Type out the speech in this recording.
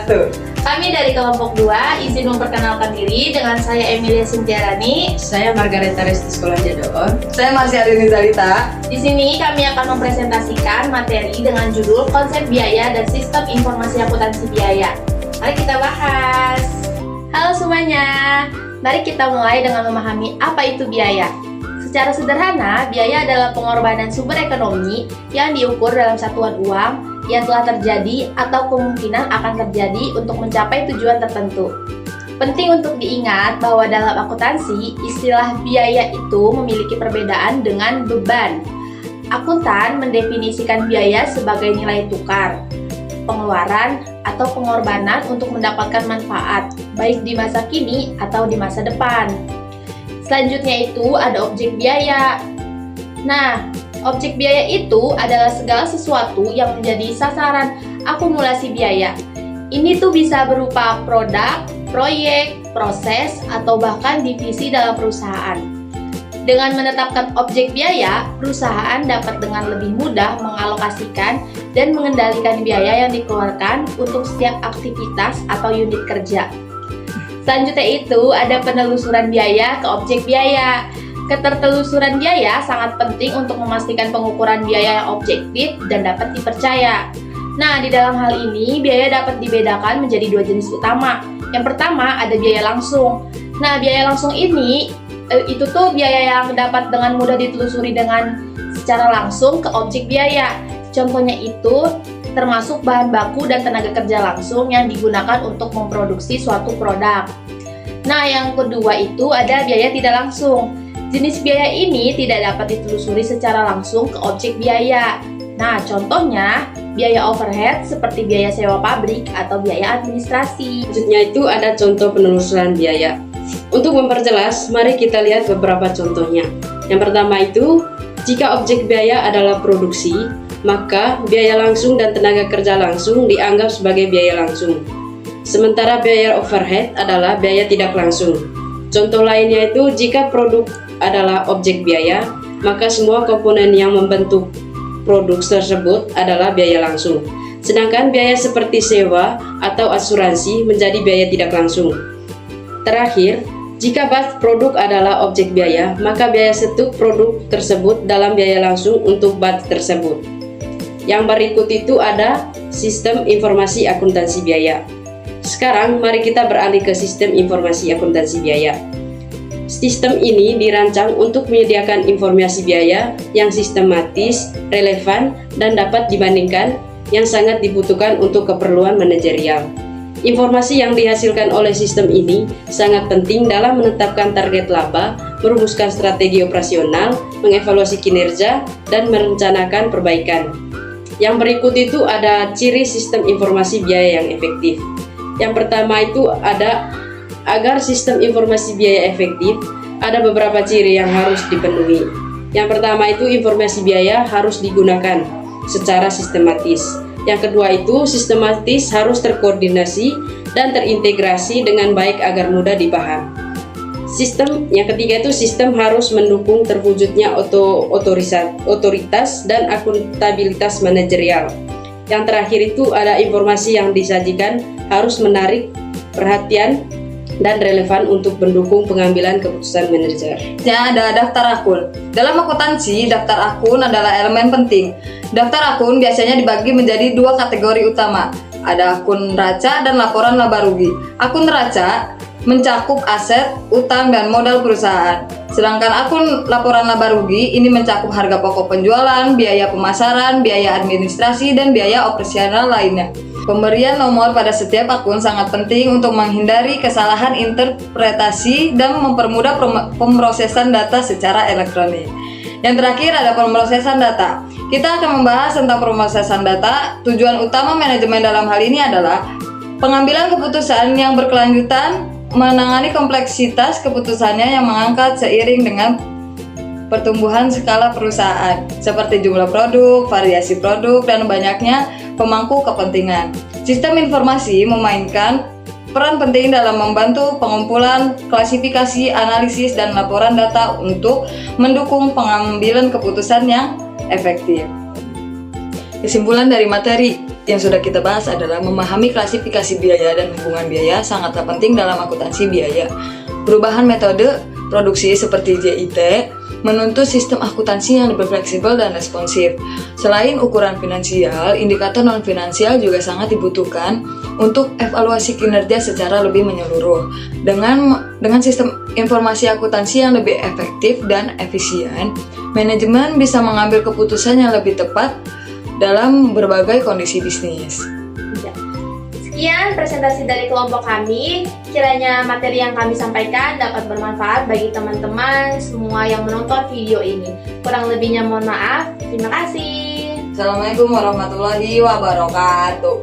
wabarakatuh. Kami dari kelompok 2 izin memperkenalkan diri dengan saya Emilia Sintiarani. Saya Margareta Resti Sekolah Jadon. Saya Marsyadini Zalita. Di sini kami akan mempresentasikan materi dengan judul konsep biaya dan sistem informasi akuntansi biaya. Mari kita bahas. Halo semuanya, mari kita mulai dengan memahami apa itu biaya. Secara sederhana, biaya adalah pengorbanan sumber ekonomi yang diukur dalam satuan uang yang telah terjadi atau kemungkinan akan terjadi untuk mencapai tujuan tertentu. Penting untuk diingat bahwa dalam akuntansi, istilah biaya itu memiliki perbedaan dengan beban. Akuntan mendefinisikan biaya sebagai nilai tukar, pengeluaran, atau pengorbanan untuk mendapatkan manfaat, baik di masa kini atau di masa depan. Selanjutnya itu ada objek biaya. Nah, objek biaya itu adalah segala sesuatu yang menjadi sasaran akumulasi biaya. Ini tuh bisa berupa produk, proyek, proses, atau bahkan divisi dalam perusahaan. Dengan menetapkan objek biaya, perusahaan dapat dengan lebih mudah mengalokasikan dan mengendalikan biaya yang dikeluarkan untuk setiap aktivitas atau unit kerja. Selanjutnya itu ada penelusuran biaya ke objek biaya. Ketertelusuran biaya sangat penting untuk memastikan pengukuran biaya yang objektif dan dapat dipercaya. Nah, di dalam hal ini, biaya dapat dibedakan menjadi 2 jenis utama. Yang pertama, ada biaya langsung. Nah, biaya langsung ini, itu tuh biaya yang dapat dengan mudah ditelusuri dengan secara langsung ke objek biaya. Contohnya itu, termasuk bahan baku dan tenaga kerja langsung yang digunakan untuk memproduksi suatu produk. Nah, yang kedua itu ada biaya tidak langsung. Jenis biaya ini tidak dapat ditelusuri secara langsung ke objek biaya. Nah, contohnya biaya overhead seperti biaya sewa pabrik atau biaya administrasi. Selanjutnya itu ada contoh penelusuran biaya. Untuk memperjelas, mari kita lihat beberapa contohnya. Yang pertama itu, jika objek biaya adalah produksi, maka biaya langsung dan tenaga kerja langsung dianggap sebagai biaya langsung. Sementara biaya overhead adalah biaya tidak langsung. Contoh lainnya itu, jika produk adalah objek biaya, maka semua komponen yang membentuk produk tersebut adalah biaya langsung. Sedangkan biaya seperti sewa atau asuransi menjadi biaya tidak langsung. Terakhir, jika batch produk adalah objek biaya, maka biaya stuk produk tersebut dalam biaya langsung untuk batch tersebut. Yang berikut itu ada sistem informasi akuntansi biaya. Sekarang mari kita beralih ke sistem informasi akuntansi biaya. Sistem ini dirancang untuk menyediakan informasi biaya yang sistematis, relevan, dan dapat dibandingkan yang sangat dibutuhkan untuk keperluan manajerial. Informasi yang dihasilkan oleh sistem ini sangat penting dalam menetapkan target laba, merumuskan strategi operasional, mengevaluasi kinerja, dan merencanakan perbaikan. Yang berikut itu ada ciri sistem informasi biaya yang efektif. Yang pertama itu ada agar sistem informasi biaya efektif, ada beberapa ciri yang harus dipenuhi. Yang pertama itu informasi biaya harus digunakan secara sistematis. Yang kedua itu sistematis harus terkoordinasi dan terintegrasi dengan baik agar mudah dipaham. Yang ketiga itu sistem harus mendukung terwujudnya otoritas dan akuntabilitas manajerial. Yang terakhir itu ada informasi yang disajikan harus menarik perhatian dan relevan untuk mendukung pengambilan keputusan manajer. Ada daftar akun. Dalam akuntansi, daftar akun adalah elemen penting. Daftar akun biasanya dibagi menjadi 2 kategori utama. Ada akun neraca dan laporan laba rugi. Akun neraca mencakup aset, utang, dan modal perusahaan. Sedangkan akun laporan laba rugi ini mencakup harga pokok penjualan, biaya pemasaran, biaya administrasi, dan biaya operasional lainnya. Pemberian nomor pada setiap akun sangat penting untuk menghindari kesalahan interpretasi dan mempermudah pemrosesan data secara elektronik. Yang terakhir ada pemrosesan data. Kita akan membahas tentang pemrosesan data. Tujuan utama manajemen dalam hal ini adalah pengambilan keputusan yang berkelanjutan, menangani kompleksitas keputusannya yang mengangkat seiring dengan pertumbuhan skala perusahaan, seperti jumlah produk, variasi produk, dan banyaknya pemangku kepentingan. Sistem informasi memainkan peran penting dalam membantu pengumpulan, klasifikasi, analisis, dan laporan data untuk mendukung pengambilan keputusan yang efektif. Kesimpulan dari materi, yang sudah kita bahas adalah memahami klasifikasi biaya dan hubungan biaya sangatlah penting dalam akuntansi biaya. Perubahan metode produksi seperti JIT menuntut sistem akuntansi yang lebih fleksibel dan responsif. Selain ukuran finansial, indikator non-finansial juga sangat dibutuhkan untuk evaluasi kinerja secara lebih menyeluruh. Dengan sistem informasi akuntansi yang lebih efektif dan efisien, manajemen bisa mengambil keputusan yang lebih tepat dalam berbagai kondisi bisnis. Sekian presentasi dari kelompok kami. Kiranya materi yang kami sampaikan dapat bermanfaat bagi teman-teman semua yang menonton video ini. Kurang lebihnya mohon maaf. Terima kasih. Assalamualaikum warahmatullahi wabarakatuh.